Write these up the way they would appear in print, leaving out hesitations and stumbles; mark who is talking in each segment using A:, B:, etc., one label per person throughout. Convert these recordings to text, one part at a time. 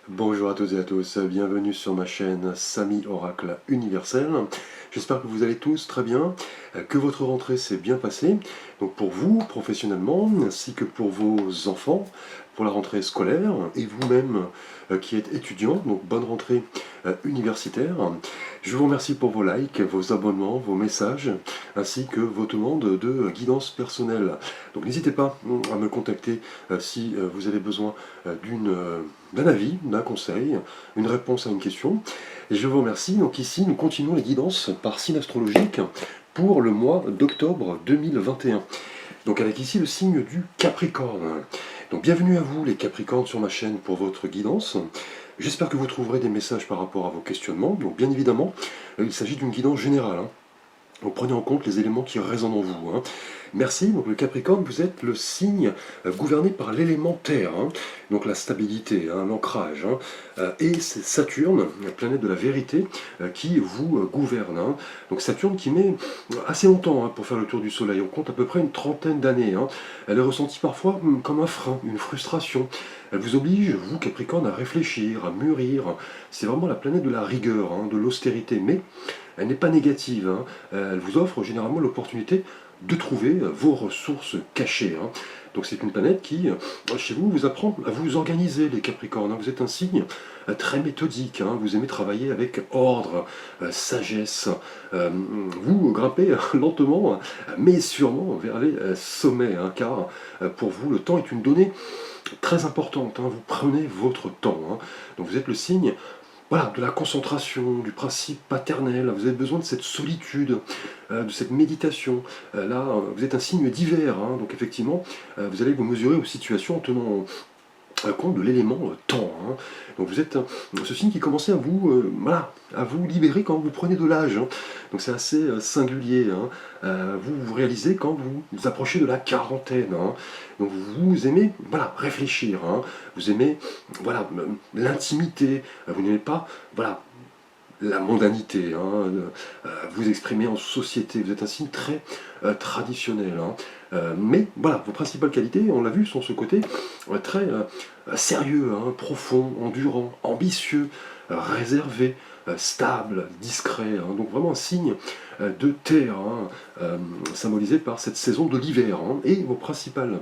A: Bonjour à toutes et à tous, bienvenue sur ma chaîne Samy Oracle Universel. J'espère que vous allez tous très bien, que votre rentrée s'est bien passée. Donc pour vous, professionnellement, ainsi que pour vos enfants, pour la rentrée scolaire, et vous-même qui êtes étudiant, donc bonne rentrée universitaire. Je vous remercie pour vos likes, vos abonnements, vos messages, ainsi que vos demandes de guidance personnelle. Donc n'hésitez pas à me contacter si vous avez besoin d'un avis, d'un conseil, une réponse à une question. Et je vous remercie. Donc ici, nous continuons les guidances par signe astrologique pour le mois d'octobre 2021. Donc avec ici le signe du Capricorne. Donc bienvenue à vous les Capricornes sur ma chaîne pour votre guidance. J'espère que vous trouverez des messages par rapport à vos questionnements. Donc bien évidemment, il s'agit d'une guidance générale. Donc prenez en compte les éléments qui résonnent en vous. Merci, donc le Capricorne, vous êtes le signe gouverné par l'élément terre, donc la stabilité, l'ancrage. Et c'est Saturne, la planète de la vérité, qui vous gouverne. Donc Saturne qui met assez longtemps pour faire le tour du Soleil, on compte à peu près une trentaine d'années. Elle est ressentie parfois comme un frein, une frustration. Elle vous oblige, vous Capricorne, à réfléchir, à mûrir. C'est vraiment la planète de la rigueur, de l'austérité, mais elle n'est pas négative. Elle vous offre généralement l'opportunité de trouver vos ressources cachées. Donc c'est une planète qui, chez vous, vous apprend à vous organiser, les Capricornes. Vous êtes un signe très méthodique, vous aimez travailler avec ordre, sagesse. Vous grimpez lentement, mais sûrement vers les sommets, car pour vous, le temps est une donnée très importante. Vous prenez votre temps. Donc vous êtes le signe de la concentration, du principe paternel. Vous avez besoin de cette solitude, de cette méditation. Là, vous êtes un signe d'hiver, donc effectivement, vous allez vous mesurer aux situations en tenant compte de l'élément temps. Donc vous êtes ce signe qui commençait à vous libérer quand vous prenez de l'âge. Donc c'est assez singulier. Vous réalisez quand vous vous approchez de la quarantaine. Donc vous aimez réfléchir. Vous aimez l'intimité. Vous n'aimez pas la mondanité, vous exprimer en société. Vous êtes un signe très traditionnel. Mais voilà, vos principales qualités, on l'a vu, sont ce côté très sérieux, profond, endurant, ambitieux, réservé, stable, discret. Donc vraiment un signe de terre, symbolisé par cette saison de l'hiver. Et vos principales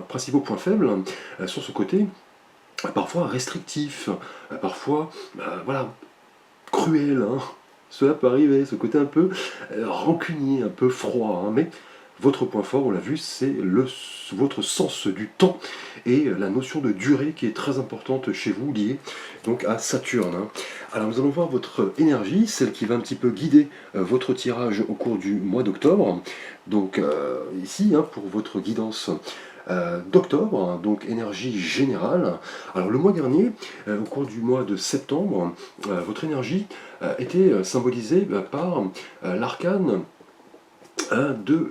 A: principaux points faibles sont ce côté parfois restrictif, parfois cruel. Cela peut arriver, ce côté un peu rancunier, un peu froid. Mais votre point fort, on l'a vu, c'est votre sens du temps et la notion de durée qui est très importante chez vous, liée donc à Saturne. Alors nous allons voir votre énergie, celle qui va un petit peu guider votre tirage au cours du mois d'octobre. Donc ici, pour votre guidance d'octobre, donc énergie générale. Alors le mois dernier, au cours du mois de septembre, votre énergie était symbolisée par l'arcane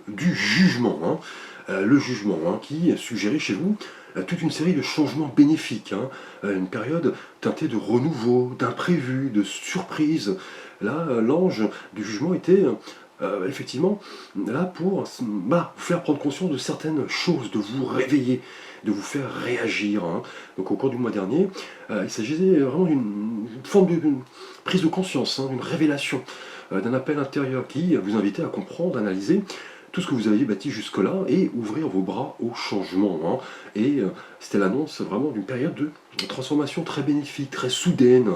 A: du jugement. Le jugement qui suggérait chez vous toute une série de changements bénéfiques, une période teintée de renouveau, d'imprévus, de surprises. Là, l'ange du jugement était effectivement là pour vous faire prendre conscience de certaines choses, de vous réveiller, de vous faire réagir. Donc au cours du mois dernier, il s'agissait vraiment d'une forme de prise de conscience, d'une révélation, d'un appel intérieur qui vous invitait à comprendre, analyser tout ce que vous aviez bâti jusque-là et ouvrir vos bras au changement. Et c'était l'annonce vraiment d'une période de transformation très bénéfique, très soudaine.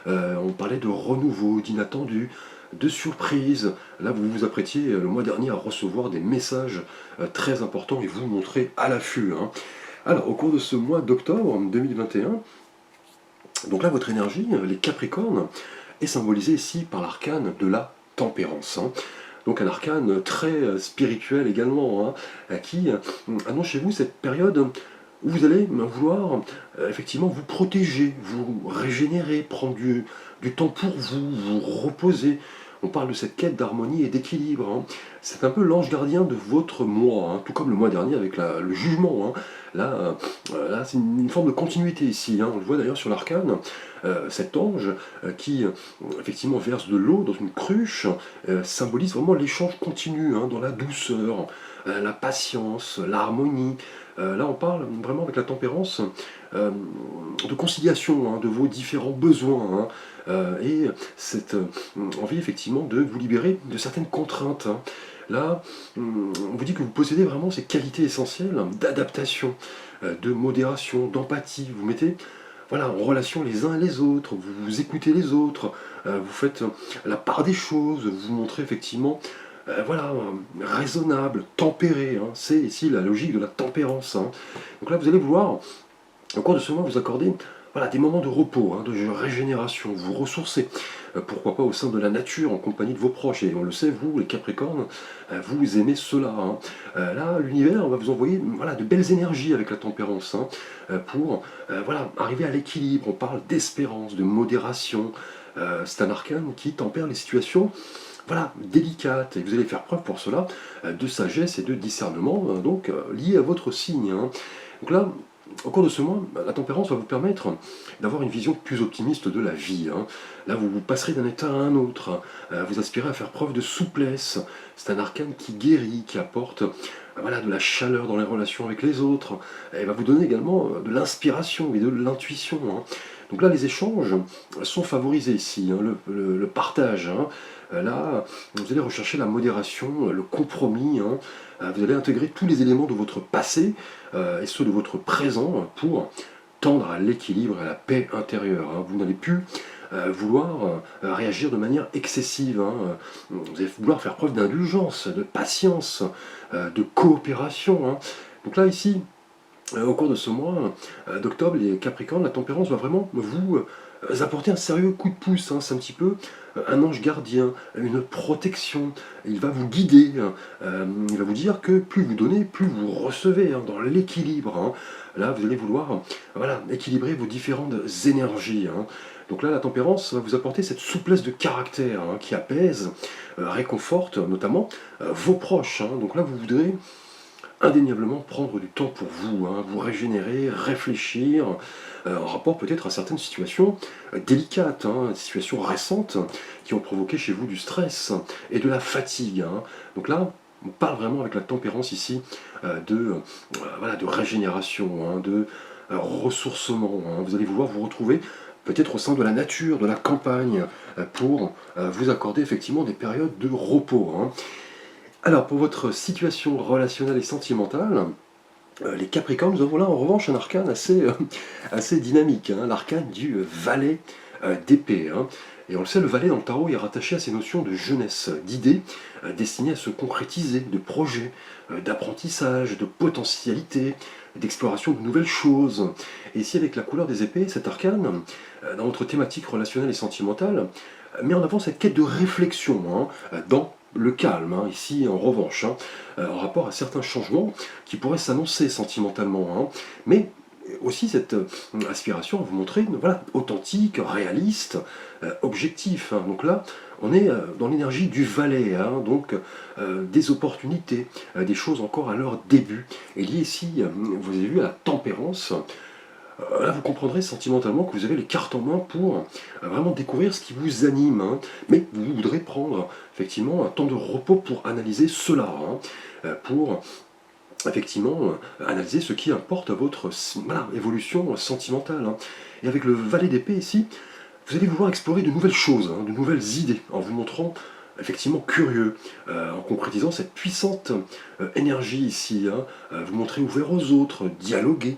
A: On parlait de renouveau, d'inattendu, de surprise. Là, vous vous apprêtiez le mois dernier à recevoir des messages très importants et vous montrez à l'affût. Alors, au cours de ce mois d'octobre 2021, donc là, votre énergie, les Capricornes, est symbolisée ici par l'arcane de la tempérance. Donc un arcane très spirituel également, qui annonce chez vous cette période où vous allez vouloir effectivement vous protéger, vous régénérer, prendre du temps pour vous, vous reposer. On parle de cette quête d'harmonie et d'équilibre. C'est un peu l'ange gardien de votre mois, tout comme le mois dernier avec le jugement. Là, c'est une forme de continuité ici. On le voit d'ailleurs sur l'arcane. Cet ange qui effectivement verse de l'eau dans une cruche symbolise vraiment l'échange continu dans la douceur, la patience, l'harmonie. Là, on parle vraiment avec la tempérance euh, de conciliation de vos différents besoins, et cette envie effectivement de vous libérer de certaines contraintes. Là, on vous dit que vous possédez vraiment ces qualités essentielles d'adaptation, de modération, d'empathie. Vous mettez voilà, en relation les uns les autres, vous écoutez les autres, vous faites la part des choses, vous vous montrez effectivement voilà, raisonnable, tempéré. C'est ici la logique de la tempérance. Donc là, vous allez vouloir, au cours de ce mois, vous accorder voilà, des moments de repos, de régénération, vous ressourcer, pourquoi pas au sein de la nature, en compagnie de vos proches. Et on le sait, vous, les Capricornes, vous aimez cela. Là, l'univers va vous envoyer voilà, de belles énergies avec la tempérance, pour voilà, arriver à l'équilibre. On parle d'espérance, de modération. C'est un arcane qui tempère les situations voilà, délicates, et vous allez faire preuve pour cela de sagesse et de discernement, donc lié à votre signe. Donc là, au cours de ce mois, la tempérance va vous permettre d'avoir une vision plus optimiste de la vie. Là, vous passerez d'un état à un autre, vous aspirez à faire preuve de souplesse. C'est un arcane qui guérit, qui apporte voilà, de la chaleur dans les relations avec les autres, et va vous donner également de l'inspiration et de l'intuition. Donc là, les échanges sont favorisés ici, le partage. Là, vous allez rechercher la modération, le compromis. Vous allez intégrer tous les éléments de votre passé et ceux de votre présent pour tendre à l'équilibre et à la paix intérieure. Vous n'allez plus vouloir réagir de manière excessive. Vous allez vouloir faire preuve d'indulgence, de patience, de coopération. Donc là, ici, au cours de ce mois d'octobre, les Capricornes, la tempérance va vraiment vous apporter un sérieux coup de pouce. C'est un petit peu un ange gardien, une protection. Il va vous guider. Il va vous dire que plus vous donnez, plus vous recevez dans l'équilibre. Là, vous allez vouloir voilà, équilibrer vos différentes énergies. Donc là, la tempérance va vous apporter cette souplesse de caractère qui apaise, réconforte notamment vos proches. Donc là, vous voudrez indéniablement prendre du temps pour vous, vous régénérer, réfléchir, en rapport peut-être à certaines situations délicates, des situations récentes qui ont provoqué chez vous du stress et de la fatigue. Donc là, on parle vraiment avec la tempérance ici voilà, de régénération, de ressourcement. Vous allez vouloir vous retrouver peut-être au sein de la nature, de la campagne, pour vous accorder effectivement des périodes de repos. Alors, pour votre situation relationnelle et sentimentale, les Capricornes, nous avons là en revanche un arcane assez dynamique, l'arcane du valet d'épée. Et on le sait, le valet dans le tarot est rattaché à ces notions de jeunesse, d'idées destinées à se concrétiser, de projets, d'apprentissage, de potentialité, d'exploration de nouvelles choses. Et ici, avec la couleur des épées, cet arcane, dans votre thématique relationnelle et sentimentale, met en avant cette quête de réflexion dans le calme, ici en revanche, en rapport à certains changements qui pourraient s'annoncer sentimentalement, mais aussi cette aspiration à vous montrer voilà, authentique, réaliste, objectif. Donc là, on est dans l'énergie du valet, donc des opportunités, des choses encore à leur début. Et lié ici, vous avez vu, à la tempérance. Là, vous comprendrez sentimentalement que vous avez les cartes en main pour vraiment découvrir ce qui vous anime, mais vous voudrez prendre effectivement un temps de repos pour analyser cela, pour effectivement analyser ce qui importe à votre voilà, évolution sentimentale. Et avec le valet d'épée ici, vous allez vouloir explorer de nouvelles choses, de nouvelles idées, en vous montrant effectivement curieux, en concrétisant cette puissante énergie ici, vous montrer ouvert aux autres, dialoguer,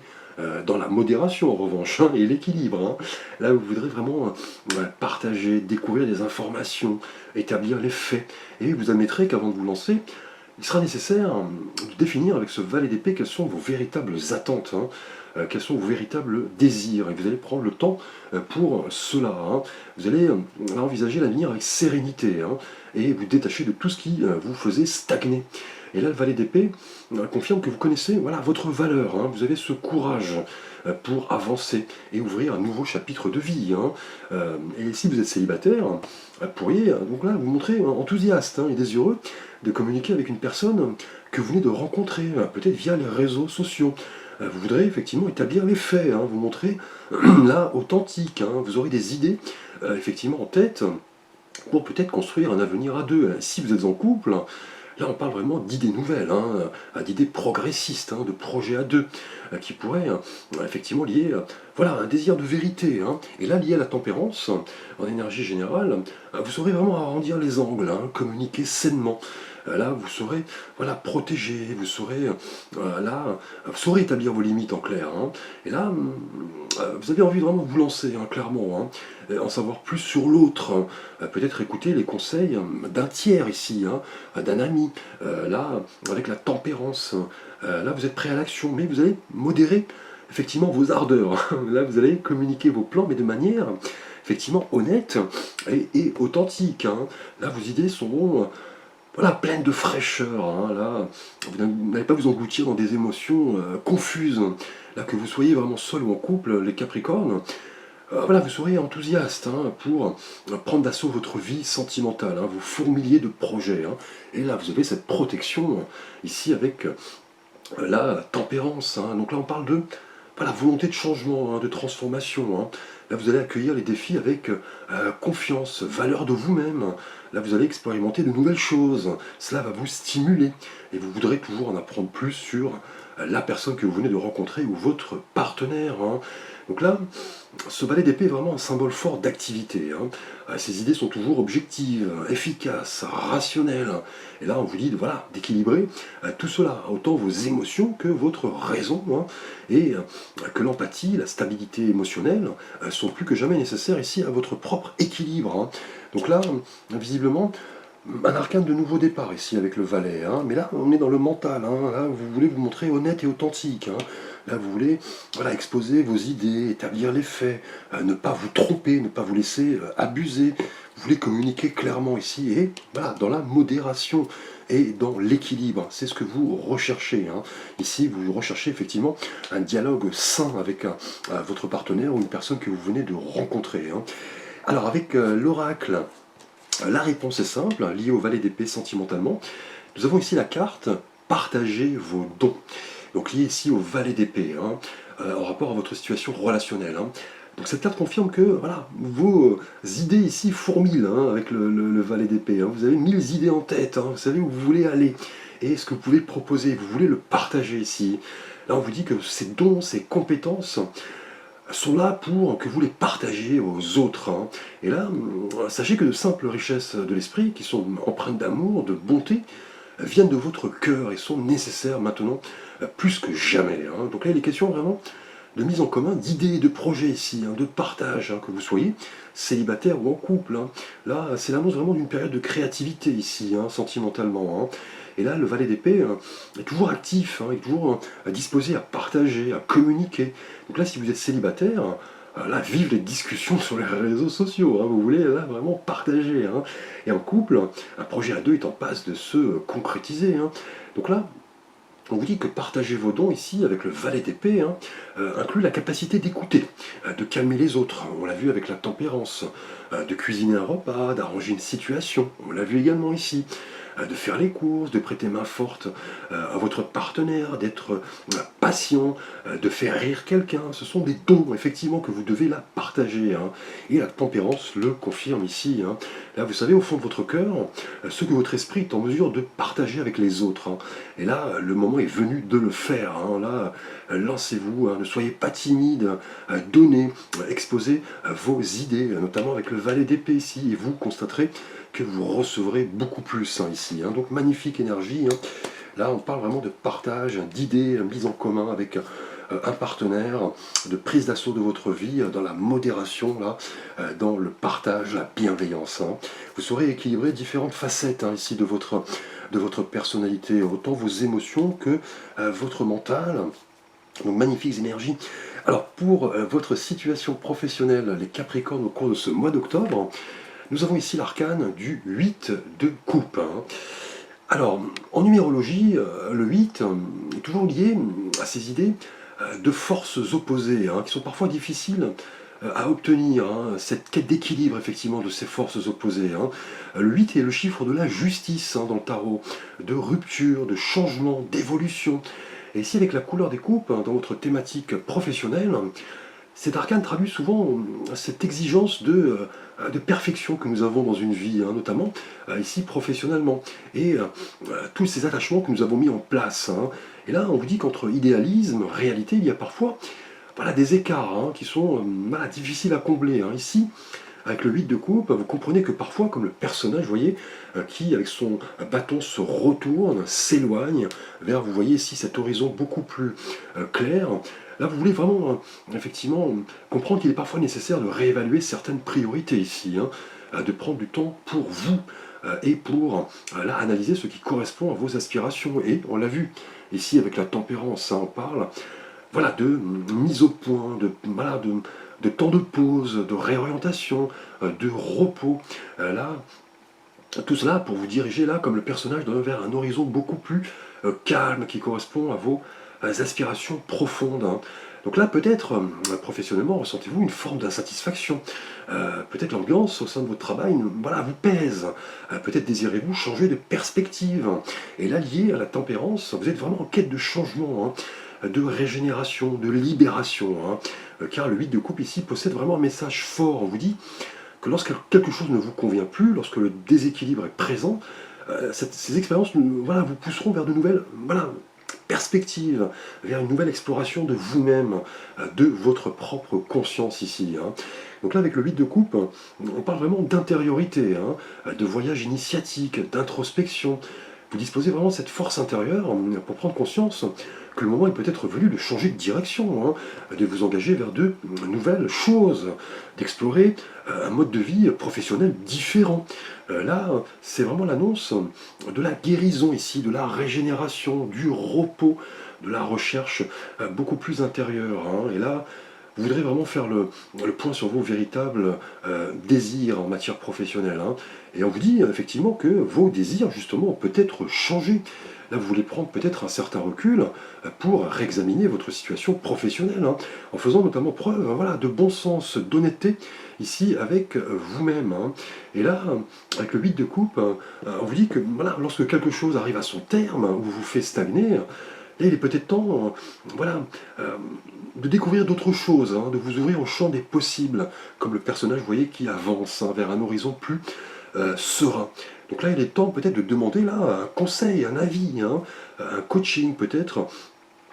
A: dans la modération en revanche, et l'équilibre. Là, vous voudrez vraiment partager, découvrir des informations, établir les faits. Et vous admettrez qu'avant de vous lancer, il sera nécessaire de définir avec ce valet d'épée quelles sont vos véritables attentes, quels sont vos véritables désirs. Et vous allez prendre le temps pour cela. Vous allez envisager l'avenir avec sérénité et vous détacher de tout ce qui vous faisait stagner. Et là, le valet d'épée confirme que vous connaissez voilà, votre valeur. Vous avez ce courage pour avancer et ouvrir un nouveau chapitre de vie. Et si vous êtes célibataire, vous pourriez donc là, vous montrer enthousiaste et désireux de communiquer avec une personne que vous venez de rencontrer, peut-être via les réseaux sociaux. Vous voudrez effectivement établir les faits, vous montrer là authentique. Vous aurez des idées effectivement en tête pour peut-être construire un avenir à deux. Si vous êtes en couple, Là, on parle vraiment d'idées nouvelles, d'idées progressistes, de projets à deux, qui pourraient effectivement lier voilà, un désir de vérité. Et là, lié à la tempérance, en énergie générale, vous saurez vraiment arrondir les angles, communiquer sainement. Là, vous saurez voilà, protéger, vous saurez, vous saurez établir vos limites en clair. Et là, vous avez envie de vraiment vous lancer, clairement, en savoir plus sur l'autre. Peut-être écouter les conseils d'un tiers ici, d'un ami. Là, avec la tempérance, là, vous êtes prêt à l'action, mais vous allez modérer effectivement vos ardeurs. Là, vous allez communiquer vos plans, mais de manière effectivement honnête et authentique. Là, vos idées sont voilà, pleines de fraîcheur. Là, vous n'allez pas vous engloutir dans des émotions confuses. Là, que vous soyez vraiment seul ou en couple, les Capricornes, voilà, vous serez enthousiaste pour prendre d'assaut votre vie sentimentale, vous fourmiliez de projets. Et là, vous avez cette protection ici avec la tempérance. Donc là, on parle de voilà, volonté de changement, de transformation. Là, vous allez accueillir les défis avec confiance, valeur de vous-même. Là, vous allez expérimenter de nouvelles choses. Cela va vous stimuler. Et vous voudrez toujours en apprendre plus sur la personne que vous venez de rencontrer ou votre partenaire. Donc là, ce valet d'épée est vraiment un symbole fort d'activité. Ces idées sont toujours objectives, efficaces, rationnelles. Et là, on vous dit voilà, d'équilibrer tout cela, autant vos émotions que votre raison, et que l'empathie, la stabilité émotionnelle sont plus que jamais nécessaires ici à votre propre équilibre. Donc là, visiblement, un arcane de nouveau départ ici avec le valet, mais là on est dans le mental, là vous voulez vous montrer honnête et authentique, là vous voulez voilà, exposer vos idées, établir les faits, ne pas vous tromper, ne pas vous laisser abuser, vous voulez communiquer clairement ici et voilà, dans la modération et dans l'équilibre, c'est ce que vous recherchez. Ici vous recherchez effectivement un dialogue sain avec votre partenaire ou une personne que vous venez de rencontrer. Alors avec l'oracle, la réponse est simple, liée au valet d'épée sentimentalement. Nous avons ici la carte « Partagez vos dons ». Donc liée ici au valet d'épée, en rapport à votre situation relationnelle. Donc cette carte confirme que voilà, vos idées ici fourmillent avec le valet d'épée. Vous avez 1000 idées en tête, vous savez où vous voulez aller. Et ce que vous pouvez proposer, vous voulez le partager ici. Là on vous dit que ces dons, ces compétences sont là pour que vous les partagiez aux autres. Et là, sachez que de simples richesses de l'esprit, qui sont empreintes d'amour, de bonté, viennent de votre cœur et sont nécessaires maintenant plus que jamais. Donc là, il est question vraiment de mise en commun d'idées, de projets ici, de partage, que vous soyez célibataire ou en couple. Là, c'est l'annonce vraiment d'une période de créativité ici, sentimentalement. Et là, le valet d'épée est toujours actif, est toujours disposé à partager, à communiquer. Donc là, si vous êtes célibataire, là, vive les discussions sur les réseaux sociaux. Vous voulez là vraiment partager. Et en couple, un projet à deux est en passe de se concrétiser. Donc là, on vous dit que partager vos dons ici avec le valet d'épée inclut la capacité d'écouter, de calmer les autres, on l'a vu avec la tempérance, de cuisiner un repas, d'arranger une situation, on l'a vu également ici, de faire les courses, de prêter main forte à votre partenaire, d'être patient, de faire rire quelqu'un. Ce sont des dons, effectivement, que vous devez là partager. Et la tempérance le confirme ici. Là, vous savez, au fond de votre cœur, ce que votre esprit est en mesure de partager avec les autres. Et là, le moment est venu de le faire. Là, lancez-vous, ne soyez pas timide, donnez, exposez vos idées, notamment avec le valet d'épée ici, et vous constaterez que vous recevrez beaucoup plus ici. Donc magnifique énergie. Là, on parle vraiment de partage, d'idées mises en commun avec un partenaire, de prise d'assaut de votre vie, dans la modération, là, dans le partage, la bienveillance. Vous saurez équilibrer différentes facettes ici de votre personnalité, autant vos émotions que votre mental. Donc magnifiques énergies. Alors pour votre situation professionnelle, les Capricornes, au cours de ce mois d'octobre, nous avons ici l'arcane du 8 de coupe. Alors, en numérologie, le 8 est toujours lié à ces idées de forces opposées, qui sont parfois difficiles à obtenir, cette quête d'équilibre effectivement de ces forces opposées. Le 8 est le chiffre de la justice dans le tarot, de rupture, de changement, d'évolution. Et ici, avec la couleur des coupes, dans votre thématique professionnelle, cet arcane traduit souvent cette exigence de perfection que nous avons dans une vie, hein, notamment ici professionnellement, et tous ces attachements que nous avons mis en place, hein. Et là, on vous dit qu'entre idéalisme, réalité, il y a parfois voilà, des écarts hein, qui sont voilà, difficiles à combler, hein. Ici, avec le 8 de coupe, vous comprenez que parfois, comme le personnage, vous voyez, qui avec son bâton se retourne, s'éloigne vers, vous voyez ici, cet horizon beaucoup plus clair. Là, vous voulez vraiment, effectivement, comprendre qu'il est parfois nécessaire de réévaluer certaines priorités ici, hein, de prendre du temps pour vous et pour là, analyser ce qui correspond à vos aspirations. Et on l'a vu ici avec la tempérance, hein, on parle voilà, de mise au point, voilà, de temps de pause, de réorientation, de repos. Là, tout cela pour vous diriger là comme le personnage vers un horizon beaucoup plus calme qui correspond à vos aspirations profondes, hein. Donc là, peut-être, professionnellement, ressentez-vous une forme d'insatisfaction. Peut-être l'ambiance au sein de votre travail voilà, vous pèse. Peut-être désirez-vous changer de perspective. Et là, lié à la tempérance, vous êtes vraiment en quête de changement, hein, de régénération, de libération, hein. Car le 8 de coupe ici possède vraiment un message fort. On vous dit que lorsque quelque chose ne vous convient plus, lorsque le déséquilibre est présent, ces expériences voilà, vous pousseront vers de nouvelles voilà, perspectives, vers une nouvelle exploration de vous-même, de votre propre conscience ici, hein. Donc là, avec le 8 de coupe, on parle vraiment d'intériorité, hein, de voyage initiatique, d'introspection. Vous disposez vraiment de cette force intérieure pour prendre conscience que le moment est peut-être venu de changer de direction, hein, de vous engager vers de nouvelles choses, d'explorer un mode de vie professionnel différent. Là, c'est vraiment l'annonce de la guérison ici, de la régénération, du repos, de la recherche beaucoup plus intérieure, hein. Et là, vous voudrez vraiment faire le point sur vos véritables désirs en matière professionnelle, hein. Et on vous dit effectivement que vos désirs, justement, ont peut-être changé. Là, vous voulez prendre peut-être un certain recul pour réexaminer votre situation professionnelle, hein, en faisant notamment preuve voilà, de bon sens, d'honnêteté, ici, avec vous-même, hein. Et là, avec le 8 de coupe, on vous dit que voilà, lorsque quelque chose arrive à son terme, ou vous fait stagner, là, il est peut-être temps voilà, de découvrir d'autres choses, hein, de vous ouvrir au champ des possibles, comme le personnage, vous voyez, qui avance hein, vers un horizon plus serein. Donc là, il est temps peut-être de demander là, un conseil, un avis, hein, un coaching peut-être,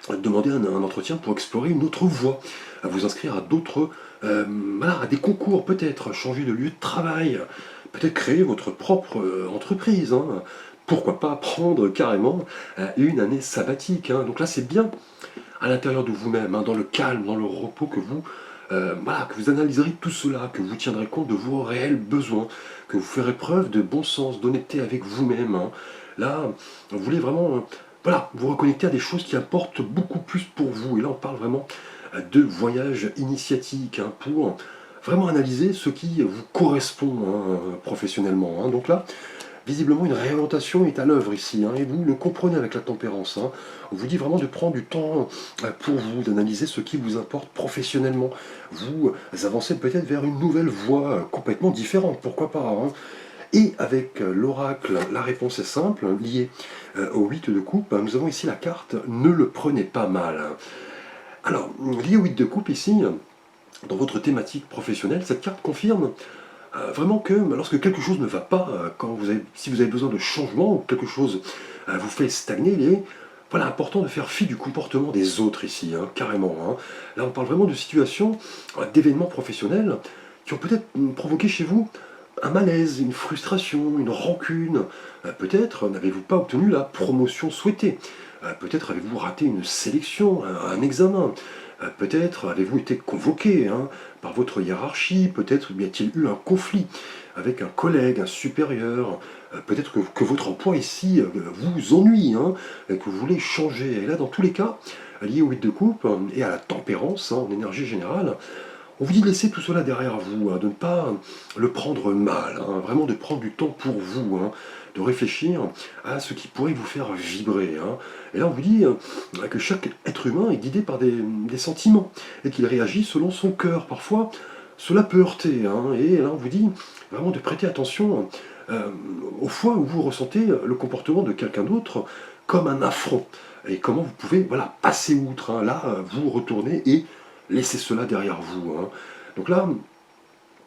A: demander un entretien pour explorer une autre voie, à vous inscrire à d'autres, voilà, à des concours peut-être, changer de lieu de travail, peut-être créer votre propre entreprise, hein. Pourquoi pas prendre carrément une année sabbatique, hein. Donc là, c'est bien à l'intérieur de vous-même, hein, dans le calme, dans le repos que vous, voilà, que vous analyserez tout cela, que vous tiendrez compte de vos réels besoins, que vous ferez preuve de bon sens, d'honnêteté avec vous-même, hein. Là, vous voulez vraiment voilà, vous reconnecter à des choses qui importent beaucoup plus pour vous. Et là, on parle vraiment de voyage initiatique, hein, pour vraiment analyser ce qui vous correspond hein, professionnellement, hein. Donc là, visiblement, une réorientation est à l'œuvre ici, hein, et vous le comprenez avec la tempérance, hein. On vous dit vraiment de prendre du temps pour vous, d'analyser ce qui vous importe professionnellement. Vous avancez peut-être vers une nouvelle voie complètement différente, pourquoi pas, hein. Et avec l'oracle, la réponse est simple, liée au 8 de coupe. Nous avons ici la carte « Ne le prenez pas mal ». Alors, lié au 8 de coupe ici, dans votre thématique professionnelle, cette carte confirme vraiment que lorsque quelque chose ne va pas, si vous avez besoin de changement, ou quelque chose vous fait stagner, il est voilà, important de faire fi du comportement des autres ici, hein, carrément, hein. Là, on parle vraiment de situations, d'événements professionnels qui ont peut-être provoqué chez vous un malaise, une frustration, une rancune. Peut-être n'avez-vous pas obtenu la promotion souhaitée. Peut-être avez-vous raté une sélection, un examen. Peut-être avez-vous été convoqué hein, par votre hiérarchie. Peut-être y a-t-il eu un conflit avec un collègue, un supérieur. Peut-être que votre emploi ici vous ennuie, hein, et que vous voulez changer. Et là, dans tous les cas, lié au 8 de coupe et à la tempérance hein, en énergie générale, on vous dit de laisser tout cela derrière vous, hein, de ne pas le prendre mal, hein, vraiment de prendre du temps pour vous, hein, de réfléchir à ce qui pourrait vous faire vibrer, hein. Et là on vous dit que chaque être humain est guidé par des sentiments et qu'il réagit selon son cœur. Parfois cela peut heurter, hein, et là on vous dit vraiment de prêter attention aux fois où vous ressentez le comportement de quelqu'un d'autre comme un affront et comment vous pouvez voilà, passer outre, hein. Là vous retournez et laissez cela derrière vous, hein. Donc là,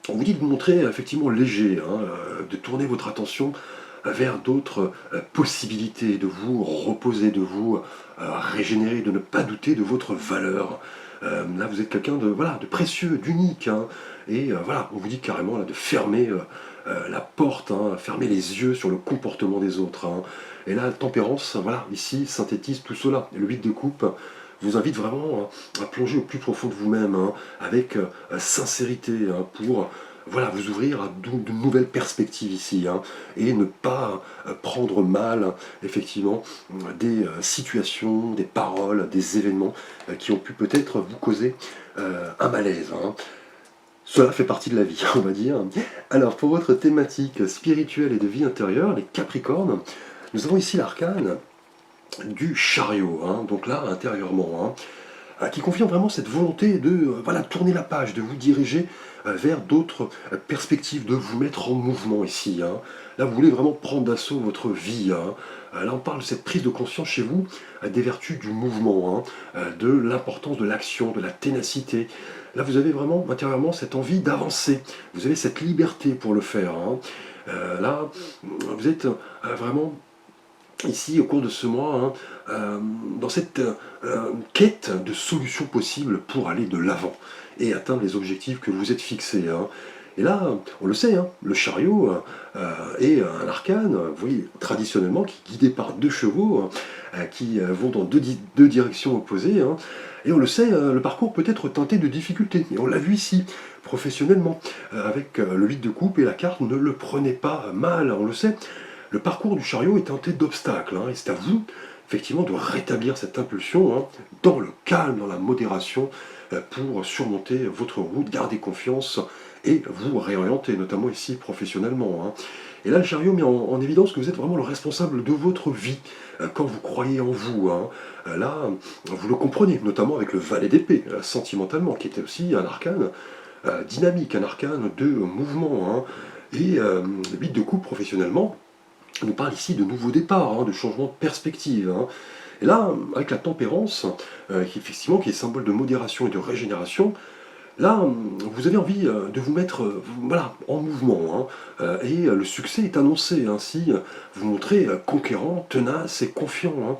A: on vous dit de vous montrer effectivement léger, hein, de tourner votre attention vers d'autres possibilités, de vous reposer, de vous régénérer, de ne pas douter de votre valeur. Là, vous êtes quelqu'un de, voilà, de précieux, d'unique, hein, et voilà, on vous dit carrément là, de fermer la porte, hein, fermer les yeux sur le comportement des autres, hein. Et là, la tempérance, voilà, ici, synthétise tout cela. Et le 8 de coupe vous invite vraiment à plonger au plus profond de vous-même, hein, avec sincérité, hein, pour voilà, vous ouvrir à de nouvelles perspectives ici, hein, et ne pas prendre mal, effectivement, des situations, des paroles, des événements qui ont pu peut-être vous causer un malaise, hein. Cela fait partie de la vie, on va dire. Alors, pour votre thématique spirituelle et de vie intérieure, les Capricornes, nous avons ici l'arcane du chariot, hein, donc là, intérieurement, qui confirme vraiment cette volonté de voilà, tourner la page, de vous diriger vers d'autres perspectives, de vous mettre en mouvement ici, hein. Là, vous voulez vraiment prendre d'assaut votre vie, hein. Là, on parle de cette prise de conscience chez vous, des vertus du mouvement, hein, de l'importance de l'action, de la ténacité. Là, vous avez vraiment intérieurement cette envie d'avancer. Vous avez cette liberté pour le faire, hein. Là, vous êtes vraiment ici, au cours de ce mois, hein, dans cette quête de solutions possibles pour aller de l'avant et atteindre les objectifs que vous êtes fixés, hein. Et là, on le sait, hein, le chariot est un arcane, vous voyez, traditionnellement, qui est guidé par deux chevaux, qui vont dans deux directions opposées, hein. Et on le sait, le parcours peut être teinté de difficultés. Et on l'a vu ici, professionnellement, avec le 8 de coupe et la carte, ne le prenez pas mal, on le sait. Le parcours du chariot est teinté d'obstacles, hein, et c'est à vous, effectivement, de rétablir cette impulsion, hein, dans le calme, dans la modération, pour surmonter votre route, garder confiance et vous réorienter, notamment ici professionnellement, hein. Et là, le chariot met en évidence que vous êtes vraiment le responsable de votre vie, quand vous croyez en vous, hein. Là, vous le comprenez, notamment avec le valet d'épée, sentimentalement, qui était aussi un arcane dynamique, un arcane de mouvement, hein. Et le 8 de coupe professionnellement, on nous parle ici de nouveaux départs, hein, de changement de perspective, hein. Et là, avec la tempérance, effectivement, qui est symbole de modération et de régénération, là, vous avez envie de vous mettre voilà, en mouvement, hein, et le succès est annoncé. Ainsi, vous montrez conquérant, tenace et confiant, hein.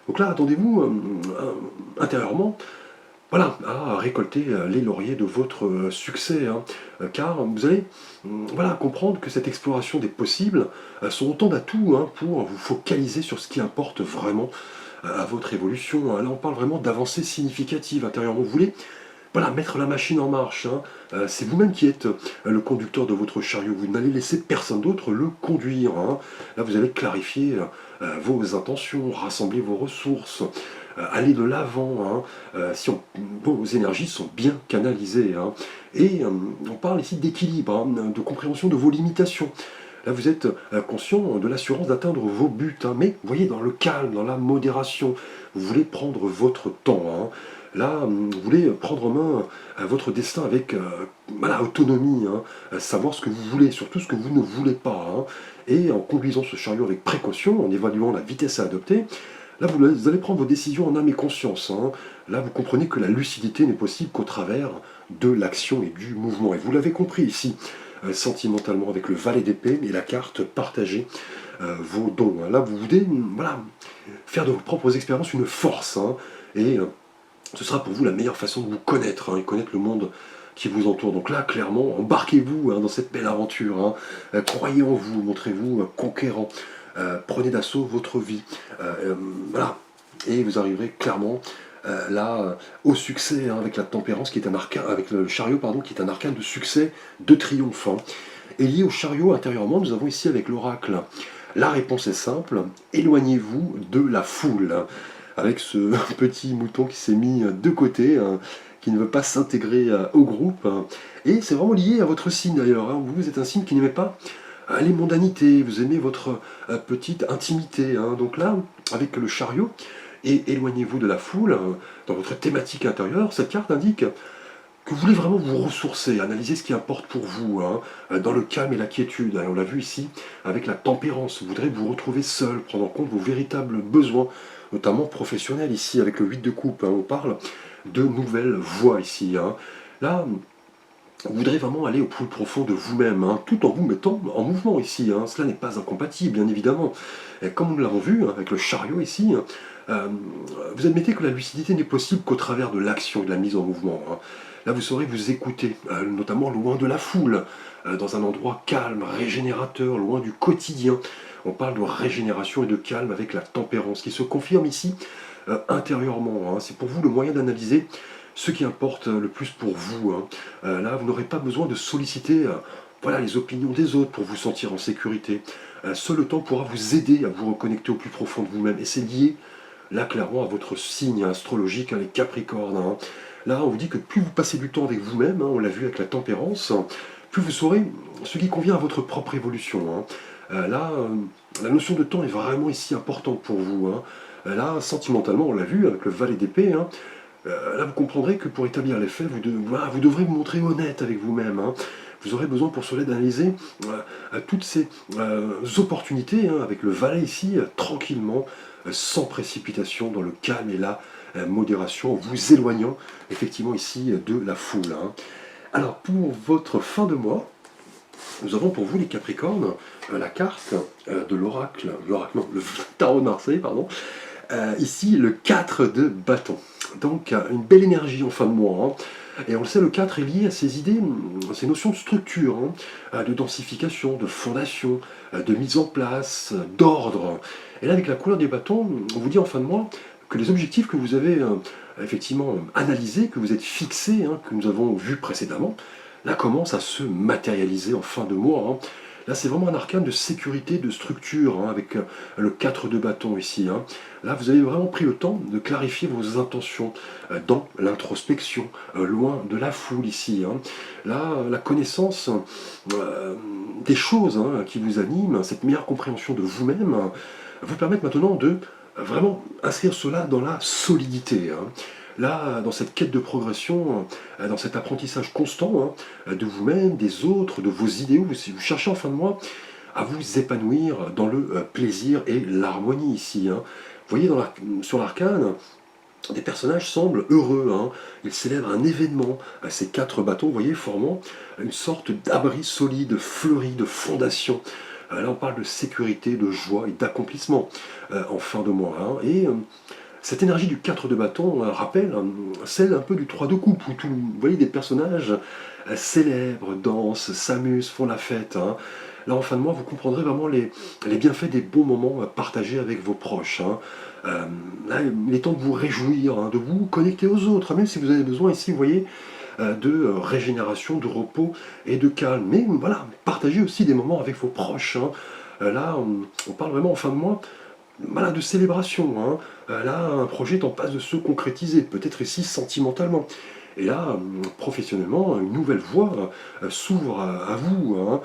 A: Donc là, attendez-vous intérieurement, voilà, à récolter les lauriers de votre succès, hein, car vous allez voilà, comprendre que cette exploration des possibles sont autant d'atouts, hein, pour vous focaliser sur ce qui importe vraiment à votre évolution, hein. Là, on parle vraiment d'avancées significatives intérieurement. Vous voulez voilà, mettre la machine en marche, hein. C'est vous-même qui êtes le conducteur de votre chariot. Vous n'allez laisser personne d'autre le conduire, hein. Là, vous allez clarifier vos intentions, rassembler vos ressources, aller de l'avant, hein, si vos énergies sont bien canalisées, hein. Et on parle ici d'équilibre, hein, de compréhension de vos limitations. Là, vous êtes conscient de l'assurance d'atteindre vos buts, hein, mais vous voyez, dans le calme, dans la modération, vous voulez prendre votre temps, hein. Là, vous voulez prendre en main votre destin avec voilà, autonomie, hein, savoir ce que vous voulez, surtout ce que vous ne voulez pas, hein. Et en conduisant ce chariot avec précaution, en évaluant la vitesse à adopter, là, vous allez prendre vos décisions en âme et conscience, hein. Là, vous comprenez que la lucidité n'est possible qu'au travers de l'action et du mouvement. Et vous l'avez compris ici, sentimentalement, avec le valet d'épée et la carte partager vos dons, hein. Là, vous voulez voilà, faire de vos propres expériences une force, hein, et ce sera pour vous la meilleure façon de vous connaître, hein, et connaître le monde qui vous entoure. Donc là, clairement, embarquez-vous, hein, dans cette belle aventure, hein. Croyez en vous, montrez-vous conquérant, prenez d'assaut votre vie, voilà, et vous arriverez clairement là au succès, hein, avec la tempérance qui est un arcane, avec le chariot pardon, qui est un arcane de succès, de triomphe, hein. Et lié au chariot intérieurement, nous avons ici avec l'oracle, la réponse est simple, éloignez-vous de la foule, hein, avec ce petit mouton qui s'est mis de côté, hein, qui ne veut pas s'intégrer au groupe, hein. Et c'est vraiment lié à votre signe d'ailleurs, hein. Vous êtes un signe qui n'aimait pas les mondanités, vous aimez votre petite intimité, hein. Donc là, avec le chariot, et éloignez-vous de la foule, hein, dans votre thématique intérieure, cette carte indique que vous voulez vraiment vous ressourcer, analyser ce qui importe pour vous, hein, dans le calme et la quiétude, hein. On l'a vu ici avec la tempérance, vous voudrez vous retrouver seul, prendre en compte vos véritables besoins, notamment professionnels ici avec le 8 de coupe, hein. On parle de nouvelles voies ici, hein. Là, vous voudrez vraiment aller au plus profond de vous-même, hein, tout en vous mettant en mouvement ici, hein. Cela n'est pas incompatible, bien évidemment. Et comme nous l'avons vu, hein, avec le chariot ici, euh, vous admettez que la lucidité n'est possible qu'au travers de l'action et de la mise en mouvement, hein. Là, vous saurez vous écouter, notamment loin de la foule, dans un endroit calme, régénérateur, loin du quotidien. On parle de régénération et de calme avec la tempérance, qui se confirme ici intérieurement, hein. C'est pour vous le moyen d'analyser ce qui importe le plus pour vous, hein. Là, vous n'aurez pas besoin de solliciter voilà, les opinions des autres pour vous sentir en sécurité. Seul le temps pourra vous aider à vous reconnecter au plus profond de vous-même. Et c'est lié, là, clairement, à votre signe astrologique, hein, les Capricornes, hein. Là, on vous dit que plus vous passez du temps avec vous-même, hein, on l'a vu avec la tempérance, plus vous saurez ce qui convient à votre propre évolution, hein. Là, la notion de temps est vraiment ici importante pour vous, hein. Là, sentimentalement, on l'a vu avec le valet d'épée, hein, là, vous comprendrez que pour établir les faits, voilà, vous devrez vous montrer honnête avec vous-même, hein. Vous aurez besoin pour cela d'analyser toutes ces opportunités, hein, avec le valet ici, tranquillement, sans précipitation, dans le calme et la modération, en vous éloignant effectivement ici de la foule, hein. Alors, pour votre fin de mois, nous avons pour vous les Capricornes la carte de l'oracle, non, le tarot de Marseille, pardon. Ici, le 4 de bâton. Donc, une belle énergie en fin de mois, hein. Et on le sait, le 4 est lié à ces idées, ces notions de structure, hein, de densification, de fondation, de mise en place, d'ordre. Et là, avec la couleur des bâtons, on vous dit en fin de mois que les objectifs que vous avez effectivement analysés, que vous êtes fixés, hein, que nous avons vus précédemment, là commencent à se matérialiser en fin de mois, hein. Là, c'est vraiment un arcane de sécurité, de structure, hein, avec le 4 de bâton ici, hein. Là, vous avez vraiment pris le temps de clarifier vos intentions dans l'introspection, loin de la foule ici, hein. Là, la connaissance des choses, hein, qui vous animent, cette meilleure compréhension de vous-même, vous permettent maintenant de vraiment inscrire cela dans la solidité, hein. Là, dans cette quête de progression, dans cet apprentissage constant, hein, de vous-même, des autres, de vos idéaux, vous cherchez en fin de mois à vous épanouir dans le plaisir et l'harmonie ici, hein. Vous voyez sur l'arcane, des personnages semblent heureux, hein. Ils célèbrent un événement, ces 4 bâtons, vous voyez, formant une sorte d'abri solide, fleuri, de fondation. Là, on parle de sécurité, de joie et d'accomplissement en fin de mois, hein. Et cette énergie du 4 de bâton rappelle celle un peu du 3 de coupe, où vous voyez des personnages célèbrent, dansent, s'amusent, font la fête, hein. Là, en fin de mois, vous comprendrez vraiment les bienfaits des bons moments partagés avec vos proches, hein. Là, il est temps de vous réjouir, hein, de vous connecter aux autres, hein, même si vous avez besoin ici, vous voyez, de régénération, de repos et de calme. Mais voilà, partagez aussi des moments avec vos proches, hein. Là, on parle vraiment en fin de mois, voilà, de célébration, hein. Là, un projet est en passe de se concrétiser, peut-être ici sentimentalement. Et là, professionnellement, une nouvelle voie s'ouvre à vous, hein.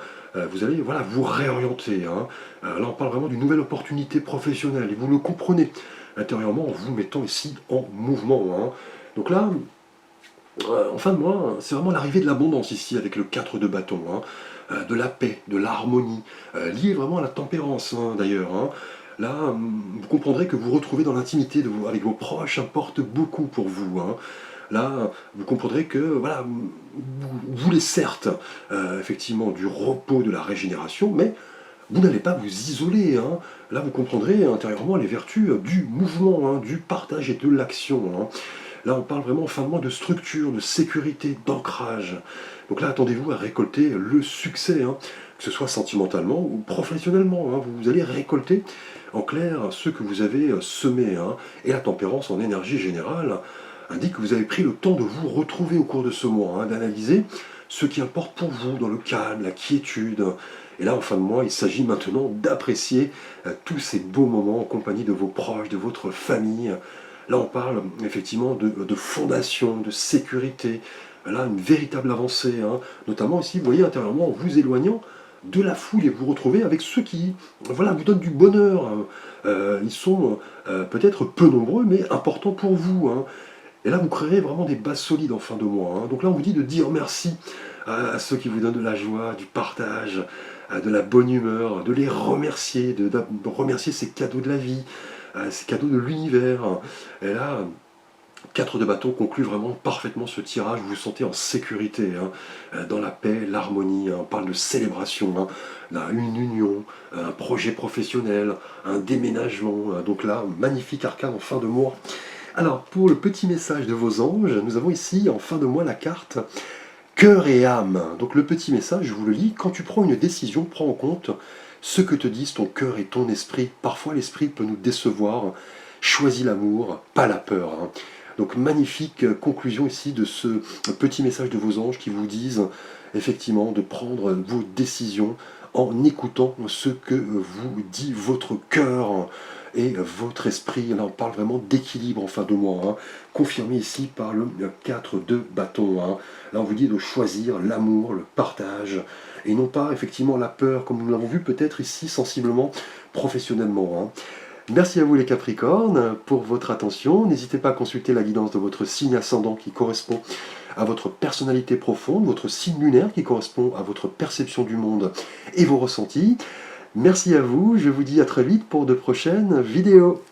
A: Vous allez voilà, vous réorienter, hein. Là, on parle vraiment d'une nouvelle opportunité professionnelle, et vous le comprenez intérieurement en vous mettant ici en mouvement, hein. Donc là, en fin de mois, c'est vraiment l'arrivée de l'abondance ici, avec le 4 de bâton, hein. De la paix, de l'harmonie, lié vraiment à la tempérance, hein, d'ailleurs, hein. Là, vous comprendrez que vous retrouvez dans l'intimité avec vos proches importe beaucoup pour vous, hein. Là, vous comprendrez que voilà, vous voulez certes effectivement du repos, de la régénération, mais vous n'allez pas vous isoler, hein. Là, vous comprendrez intérieurement les vertus du mouvement, hein, du partage et de l'action, hein. Là, on parle vraiment en fin de mois de structure, de sécurité, d'ancrage. Donc là, attendez-vous à récolter le succès, hein, que ce soit sentimentalement ou professionnellement, hein. Vous allez récolter, en clair, ce que vous avez semé, hein. Et la tempérance en énergie générale indique que vous avez pris le temps de vous retrouver au cours de ce mois, hein, d'analyser ce qui importe pour vous dans le calme, la quiétude. Et là, en fin de mois, il s'agit maintenant d'apprécier tous ces beaux moments en compagnie de vos proches, de votre famille. Là, on parle effectivement de fondation, de sécurité. Là, une véritable avancée, hein. Notamment ici, vous voyez, intérieurement, en vous éloignant de la foule et vous retrouvez avec ceux qui voilà, vous donnent du bonheur, hein. Ils sont peut-être peu nombreux, mais importants pour vous, hein. Et là, vous créerez vraiment des bases solides en fin de mois, hein. Donc là, on vous dit de dire merci à ceux qui vous donnent de la joie, du partage, de la bonne humeur, de les remercier, de remercier ces cadeaux de la vie, ces cadeaux de l'univers. Et là, 4 de bâton conclut vraiment parfaitement ce tirage. Vous vous sentez en sécurité, hein, dans la paix, l'harmonie. Hein. On parle de célébration, hein, là, une union, un projet professionnel, un déménagement. Hein. Donc là, magnifique arcane en fin de mois. Alors, pour le petit message de vos anges, nous avons ici en fin de mois la carte cœur et âme. Donc le petit message, je vous le lis, quand tu prends une décision, prends en compte ce que te disent ton cœur et ton esprit. Parfois l'esprit peut nous décevoir. Choisis l'amour, pas la peur. Hein. Donc magnifique conclusion ici de ce petit message de vos anges qui vous disent effectivement de prendre vos décisions en écoutant ce que vous dit votre cœur et votre esprit. Là on parle vraiment d'équilibre en fin de mois, hein, confirmé ici par le 4 de bâton. Hein. Là on vous dit de choisir l'amour, le partage, et non pas effectivement la peur, comme nous l'avons vu peut-être ici sensiblement professionnellement. Hein. Merci à vous les Capricornes pour votre attention. N'hésitez pas à consulter la guidance de votre signe ascendant qui correspond à votre personnalité profonde, votre signe lunaire qui correspond à votre perception du monde et vos ressentis. Merci à vous, je vous dis à très vite pour de prochaines vidéos.